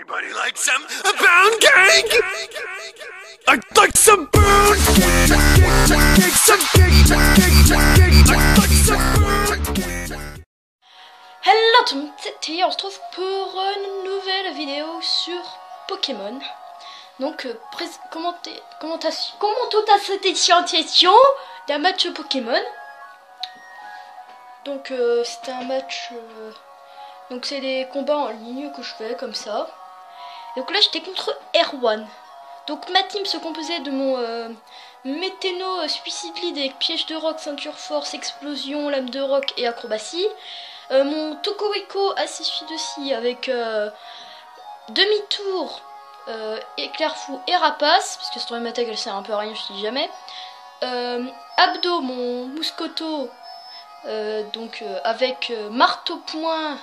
Anybody like some pound cake? I'd like some pound cake, some cake, I'd like some pound cake. Hello tout le monde, c'est Tilly, on se retrouve pour une nouvelle vidéo sur Pokémon. Donc, comment toute cette échantillon d'un match Pokémon. Donc, c'était un match... donc, c'est des combats en ligne que je fais comme ça. Donc là, j'étais contre Erwan. Donc, ma team se composait de mon Météno, Suicide Lead avec Piège de Rock, Ceinture Force, Explosion, Lame de Rock et Acrobatie. Mon Tokoriko Assist aussi avec Demi-Tour, Éclair Fou et Rapace, parce que cette troisième attaque elle sert un peu à rien, je dis jamais. Abdo, mon Mouscoto, avec Marteau Point,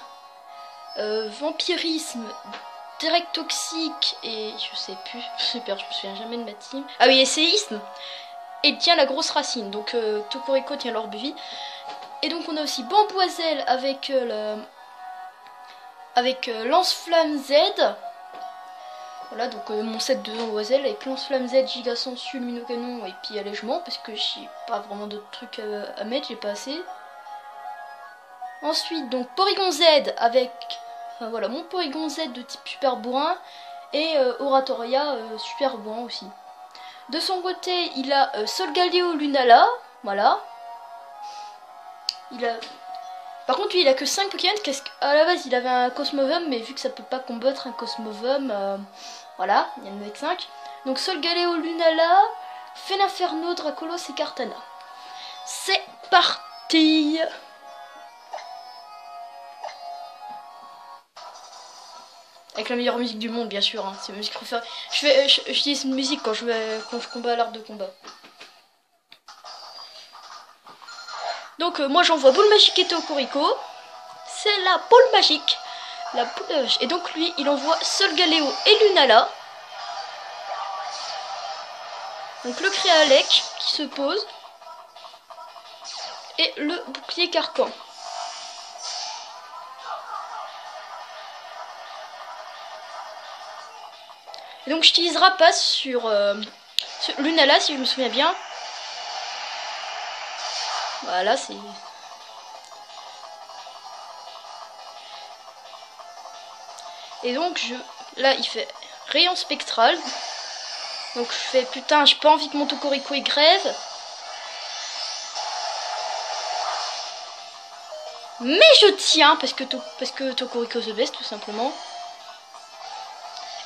Vampirisme, Direct Toxique et je sais plus, super, je me souviens jamais de ma team. Ah oui, Essayisme, et tient la grosse racine, donc Tokoriko tient l'orbe vie. Et donc on a aussi Bamboiselle avec Lance-Flamme Z. Voilà, donc mon set de Bamboiselle avec Lance-Flamme Z, Giga Sensu, Luminocanon et puis allègement, parce que j'ai pas vraiment d'autres trucs à mettre, j'ai pas assez. Ensuite donc Porygon Z avec, enfin voilà, mon Porygon Z de type super bourrin et Oratoria super bourrin aussi. De son côté il a Solgaleo Lunala, voilà. Par contre lui il a que 5 Pokémon, à la base il avait un Cosmovum, mais vu que ça peut pas combattre un Cosmovum, voilà, il y en a avec 5. Donc Solgaleo Lunala, Felinferno, Dracolos et Kartana. C'est parti. Avec la meilleure musique du monde bien sûr, hein. C'est ma musique préférée. J'utilise cette musique quand je combats à l'art de combat. Donc moi j'envoie Boule Magique et Tokoriko. C'est la boule magique. Et donc lui il envoie Solgaleo et Lunala. Donc le Créalec qui se pose. Et le bouclier carcan. Et donc j'utilise Rapace sur Lunala si je me souviens bien. Voilà, c'est... Et donc là il fait rayon spectral. Donc je fais putain, j'ai pas envie que mon Tokoriko il grève. Mais je tiens parce que Tokoriko the best tout simplement.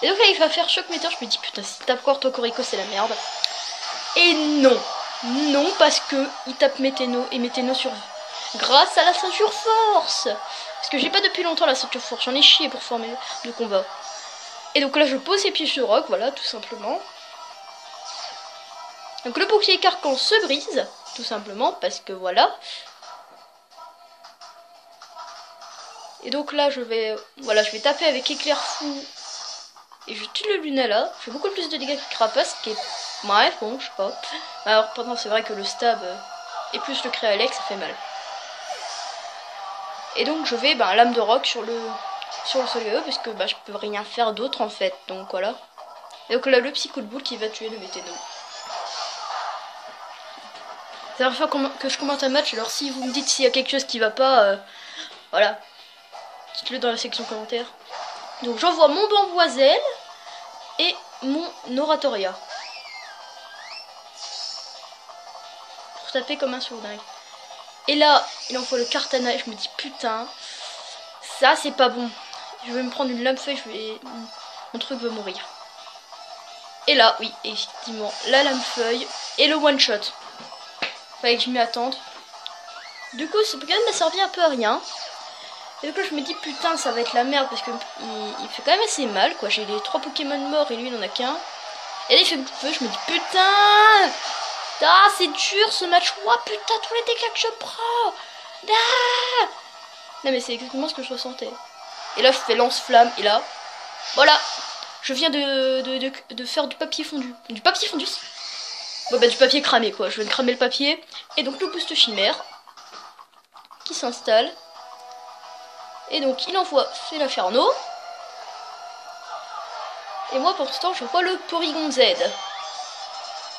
Et donc là il va faire choc météore, je me dis putain si tape encore Tokoriko c'est la merde. Et non. Non, parce que il tape Météno et Météno survit. Grâce à la ceinture force. Parce que j'ai pas depuis longtemps la ceinture force, j'en ai chié pour former le combat. Et donc là je pose ses pièges de rock, voilà, tout simplement. Donc le bouclier carcan se brise, tout simplement, parce que voilà. Et donc là je vais taper avec Éclair Fou. Et je tue le Lunala. Je fais beaucoup plus de dégâts que Rapace, qui est... Bref, bon, je sais pas. Alors, pendant c'est vrai que le stab et plus le Créalec, ça fait mal. Et donc, je vais Lame de Rock sur le Solgaleo, parce que je peux rien faire d'autre, en fait. Donc, voilà. Et donc là, le Psycho de Boule qui va tuer le Météno. C'est la première fois que je commente un match, alors si vous me dites s'il y a quelque chose qui va pas, voilà. Dites-le dans la section commentaires. Donc, j'envoie mon Bamboiselle et mon Oratoria. Pour taper comme un sourdingue. Et là, il envoie le Kartana et je me dis putain, ça c'est pas bon. Je vais me prendre une lame feuille, mon truc va mourir. Et là, oui, effectivement, la lame feuille et le one shot. Fallait que je m'y attende. Du coup, ce Pokémon m'a servi un peu à rien. Et donc là, je me dis putain, ça va être la merde parce que il fait quand même assez mal quoi. J'ai les 3 Pokémon morts et lui il en a qu'un. Et là il fait beaucoup de feu, je me dis putain. Ah, c'est dur ce match. Oh putain, tous les dégâts que je prends. Ah non, mais c'est exactement ce que je ressentais. Et là, je fais lance-flamme. Et là, voilà. Je viens de faire du papier fondu. Du papier fondu. Bon, du papier cramé, quoi. Je viens de cramer le papier. Et donc, le boost chimère qui s'installe. Et donc, il envoie Felinferno. Et moi, pour l'instant, je vois le Porygon Z.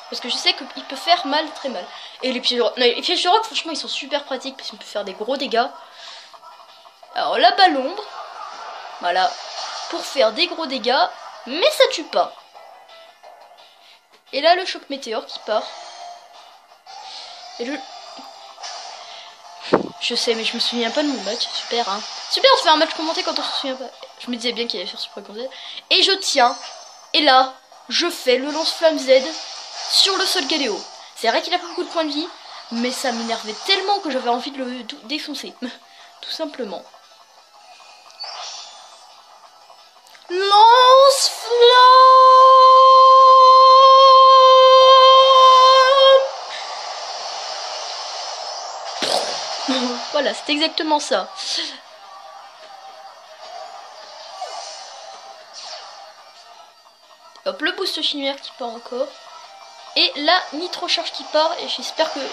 Parce que je sais qu'il peut faire mal, très mal. Et les pièges de rock, non, les pièges de rock, franchement, ils sont super pratiques parce qu'on peut faire des gros dégâts. Alors là, bas l'ombre. Voilà. Pour faire des gros dégâts, mais ça tue pas. Et là, le choc météore qui part. Et je sais, mais je me souviens pas de mon match. Super, hein. Super de faire un match commenté quand on se souvient pas. Je me disais bien qu'il allait faire Super Z. Et je tiens. Et là, je fais le lance-flamme Z sur le Solgaleo. C'est vrai qu'il a pas beaucoup de points de vie, mais ça m'énervait tellement que j'avais envie de le défoncer. Tout simplement. Lance-flamme. Voilà, c'est exactement ça. Hop, le boost chimère qui part encore. Et la nitro-charge qui part. Et j'espère qu'elle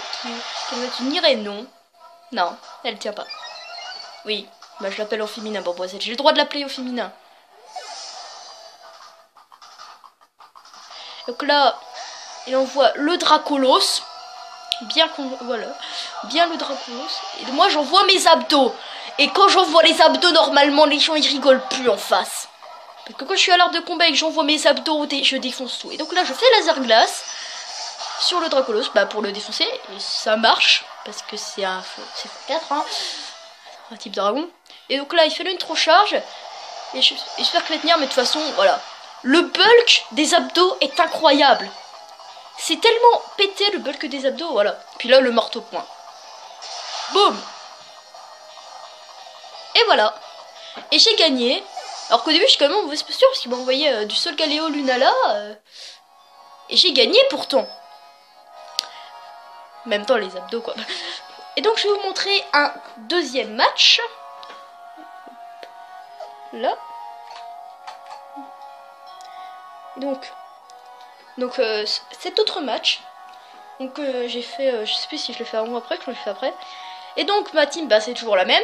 va tenir. Et non. Non, elle tient pas. Oui, bah je l'appelle au féminin, Bamboisette. J'ai le droit de l'appeler au féminin. Donc là, il envoie le Dracolos. Bien voilà. Bien le Dracolos. Et moi, j'envoie mes abdos. Et quand j'envoie les abdos, normalement, les gens, ils rigolent plus en face. Parce que quand je suis à l'art de combat et que j'envoie mes abdos, je défonce tout. Et donc là, je fais laser glace sur le Dracolos, bah pour le défoncer. Et ça marche, parce que c'est un x4, hein. Un type dragon. Et donc là, il fait une trop charge. Et j'espère qu'il va tenir, mais de toute façon, voilà. Le bulk des abdos est incroyable. C'est tellement pété le bulk des abdos, voilà. Puis là, le marteau-point. Boum. Et voilà. Et j'ai gagné. Alors qu'au début, je suis quand même en mauvaise posture parce qu'il m'a envoyé du Solgaleo Lunala. Et j'ai gagné pourtant. En même temps, les abdos, quoi. Et donc, je vais vous montrer un deuxième match. Là. Donc cet autre match. Donc, j'ai fait... je sais plus si je l'ai fait avant ou après, que je l'ai fait après. Et donc, ma team, bah, c'est toujours la même.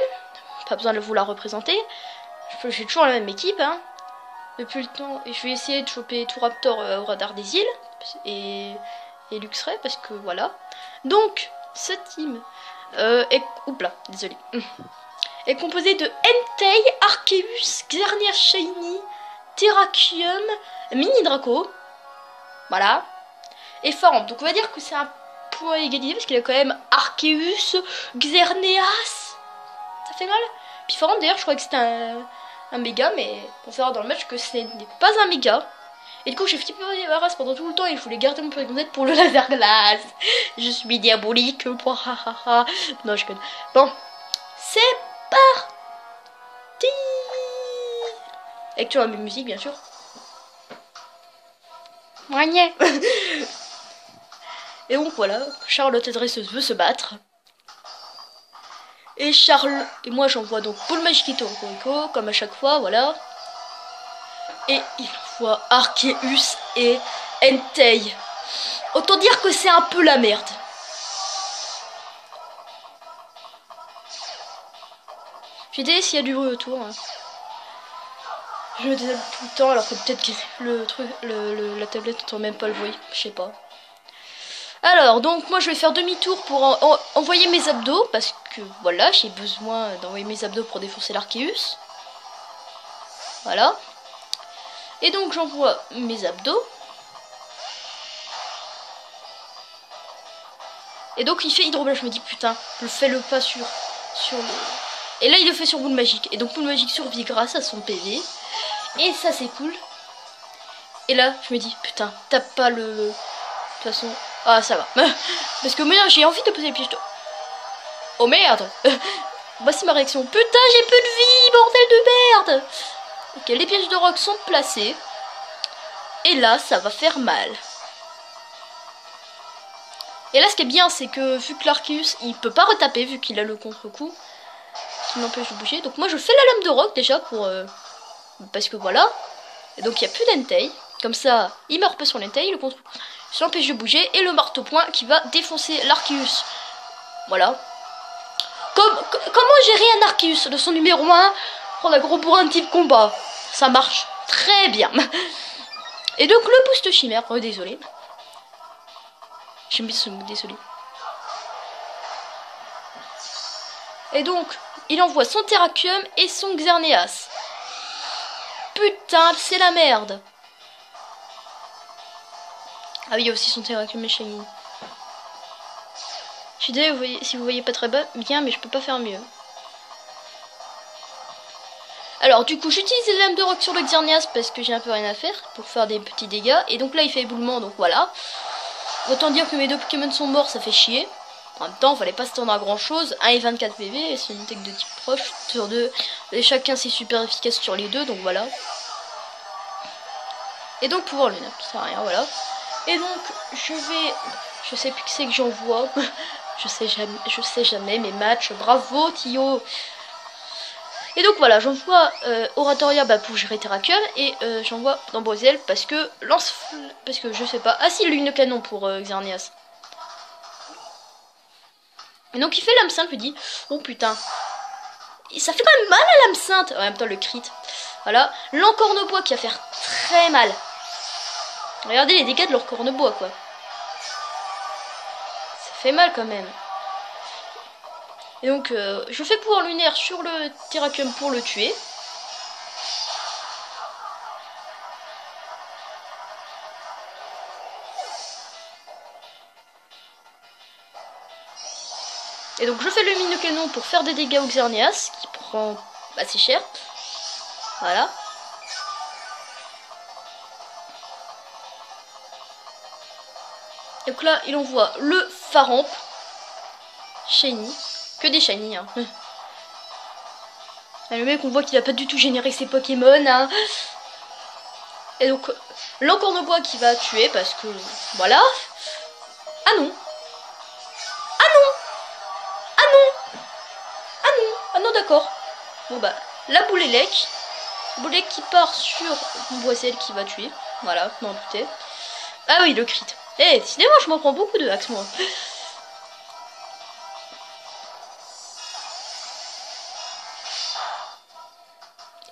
Pas besoin de vous la représenter. J'ai toujours la même équipe, hein. Depuis le temps. Et je vais essayer de choper tout Raptor au radar des îles. Et Luxray, parce que voilà. Donc, cette team Oupla, désolé. Est composée de Entei, Arceus, Xerneas Shiny, Terrakium, Mini Draco. Voilà. Et Forum. Donc, on va dire que c'est un point égalisé, parce qu'il y a quand même Arceus, Xerneas. Ça fait mal. Puis Forum, d'ailleurs, je crois que c'était un méga, mais on verra dans le match que ce n'est pas un méga. Et du coup, j'ai flippé ma race pendant tout le temps et je voulais garder mon Porygon Z pour le laser glace. Je suis diabolique. Non, je connais. Bon, c'est parti. Avec toujours la même musique, bien sûr. Moignet. Et donc voilà, Charlotte et Dresseuse veut se battre. Et moi j'envoie donc Boule Magique et Torkoiko, comme à chaque fois, voilà. Et il envoie Arceus et Entei. Autant dire que c'est un peu la merde. J'ai dit s'il y a du bruit autour. Hein. Je me désole tout le temps alors que peut-être que la tablette n'entend même pas le bruit. Je sais pas. Alors, donc moi je vais faire demi-tour pour envoyer mes abdos. Parce que voilà, j'ai besoin d'envoyer mes abdos pour défoncer l'Arceus. Voilà. Et donc j'envoie mes abdos. Et donc il fait hydroblast. Je me dis putain, fais-le pas sur le... Et là il le fait sur Boule Magique. Et donc Boule Magique survit grâce à son PV. Et ça c'est cool. Et là je me dis putain, tape pas le... De toute façon... Ah ça va. Parce que moi j'ai envie de poser les pièges de... Oh merde. Voici ma réaction. Putain j'ai peu de vie, bordel de merde. Ok, les pièges de rock sont placés. Et là ça va faire mal. Et là ce qui est bien c'est que vu que l'Arceus il peut pas retaper vu qu'il a le contre-coup qui m'empêche de bouger. Donc moi je fais la lame de rock déjà pour... parce que voilà. Et donc il n'y a plus d'Entei. Comme ça il meurt pas sur l'Entei. Le contre-coup l'empêche de bouger. Et le marteau-point qui va défoncer l'Arceus. Voilà. Comment gérer un Arceus de son numéro 1? Prendre un gros bourrin de type combat. Ça marche très bien. Et donc le boost chimère, oh désolé. J'aime bien ce mot, désolé. Et donc, il envoie son Terrakium et son Xerneas. Putain, c'est la merde. Ah oui, il y a aussi son Terrakium et Shiny. Je suis désolée si vous voyez pas très bien, mais je peux pas faire mieux. Alors du coup j'utilise les lames de rock sur le Xerneas parce que j'ai un peu rien à faire pour faire des petits dégâts. Et donc là il fait éboulement, donc voilà. Autant dire que mes deux Pokémon sont morts, ça fait chier. En même temps, fallait pas s'attendre à grand chose. 1 et 24 PV, c'est une tech de type proche sur deux. Et chacun c'est super efficace sur les deux, donc voilà. Et donc pouvoir lunaire, ça sert à rien, voilà. Et donc je sais plus que c'est que j'envoie. je sais jamais mes matchs. Bravo Tio. Et donc voilà, j'envoie Oratoria pour gérer Terrakium et j'envoie Dambrosiel parce que parce que je sais pas. Ah si, lune de canon pour Xerneas. Et donc il fait l'âme sainte, lui dit oh putain. Et ça fait quand même mal à l'âme sainte. En même temps le crit. Voilà, l'encorne-bois qui va faire très mal. Regardez les dégâts de l'encorne-bois quoi. Ça fait mal quand même. Et donc, je fais pouvoir lunaire sur le Terrakium pour le tuer. Et donc, je fais le mine de canon pour faire des dégâts au Xerneas, qui prend assez cher. Voilà. Donc là, il envoie le Faramp. Shiny. Que des Shiny, hein. Le mec, on voit qu'il a pas du tout généré ses Pokémon, hein. Et donc, l'encorne-bois qui va tuer parce que, voilà. Ah non. Ah non. Ah non. Ah non. Ah non, d'accord. Bon bah, la Boulélec. Boulélec qui part sur Boiselle qui va tuer. Voilà, m'en doutais. Ah oui, le crit. Eh, décidément, je m'en prends beaucoup de axe, moi.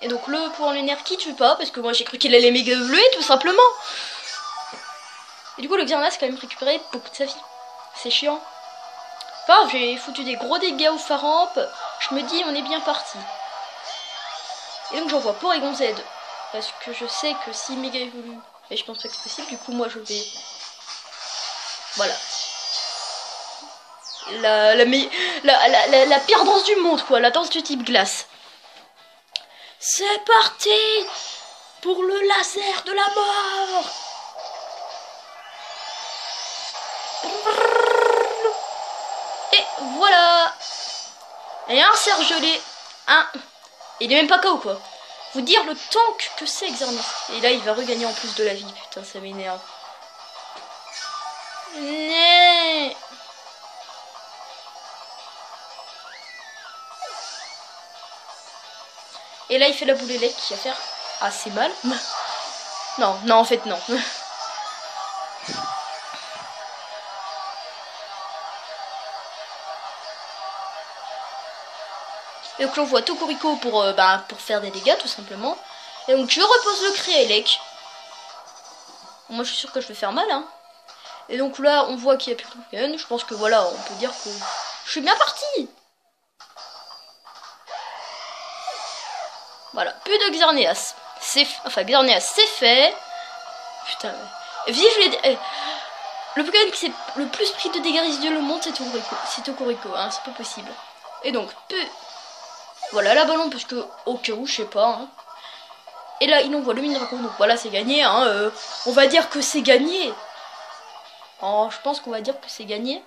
Et donc le pouvoir lunaire qui tue pas, parce que moi j'ai cru qu'il allait méga évoluer tout simplement. Et du coup le Xerneas a quand même récupéré beaucoup de sa vie. C'est chiant. Enfin, j'ai foutu des gros dégâts au Faramp. Je me dis on est bien parti. Et donc j'envoie Porygon Z. Parce que je sais que si méga évolue, et je pense pas que c'est possible, du coup moi je vais... Voilà. La pire danse du monde quoi, la danse du type glace. C'est parti pour le laser de la mort. Et voilà. Et un cerf gelé. Il est même pas KO quoi. Vous dire le tank que c'est Xerneas. Et là il va regagner en plus de la vie. Putain ça m'énerve. Nee. Et là il fait la boule élec qui va faire assez mal. Non, non en fait non. Et donc j'envoie Tokorico pour faire des dégâts tout simplement. Et donc je repose le Créélec. Moi je suis sûre que je vais faire mal hein. Et donc là on voit qu'il n'y a plus de Pokémon. Je pense que voilà, on peut dire que je suis bien parti. Voilà, plus de Xerneas. Xerneas c'est fait. Putain, vive les... Le Pokémon qui s'est le plus pris de dégâts résiduels au monde, c'est Tokorico, hein, c'est pas possible. Et donc, voilà la ballon, parce que au cas où, je sais pas. Hein. Et là, il envoie le mine dragon, donc voilà, c'est gagné. Hein, on va dire que c'est gagné. Oh, je pense qu'on va dire que c'est gagné.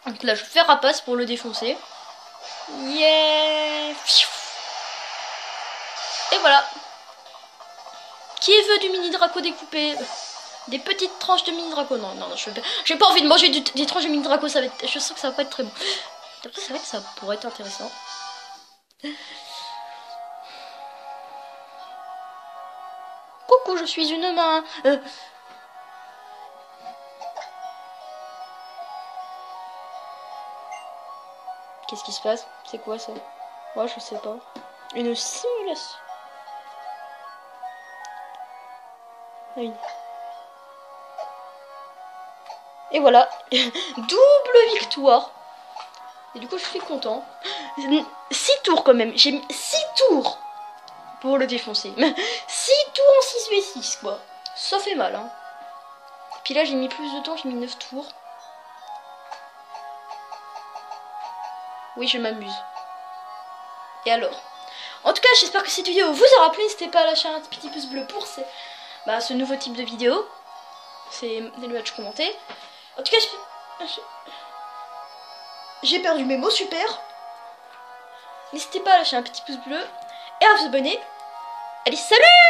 Donc là, je fais rapace pour le défoncer. Yeah. Et voilà. Qui veut du mini draco découpé? Des petites tranches de mini draco. Non, j'ai pas envie de manger des tranches de mini draco. Ça va être, je sens que ça va pas être très bon. Après, c'est vrai que ça pourrait être intéressant. Coucou, je suis une main. Qu'est-ce qui se passe? C'est quoi ça? Moi, je sais pas. Une simulation. Oui. Et voilà, double victoire. Et du coup, je suis content. 6 tours quand même. J'ai mis 6 tours pour le défoncer. 6 tours en 6v6, quoi. Ça fait mal, hein. Puis là, j'ai mis plus de temps, j'ai mis 9 tours. Oui, je m'amuse. Et alors? En tout cas, j'espère que cette vidéo vous aura plu. N'hésitez pas à lâcher un petit pouce bleu pour ce nouveau type de vidéo. C'est des matchs commentés. En tout cas, j'ai perdu mes mots, super. N'hésitez pas à lâcher un petit pouce bleu et à vous abonner. Allez, salut!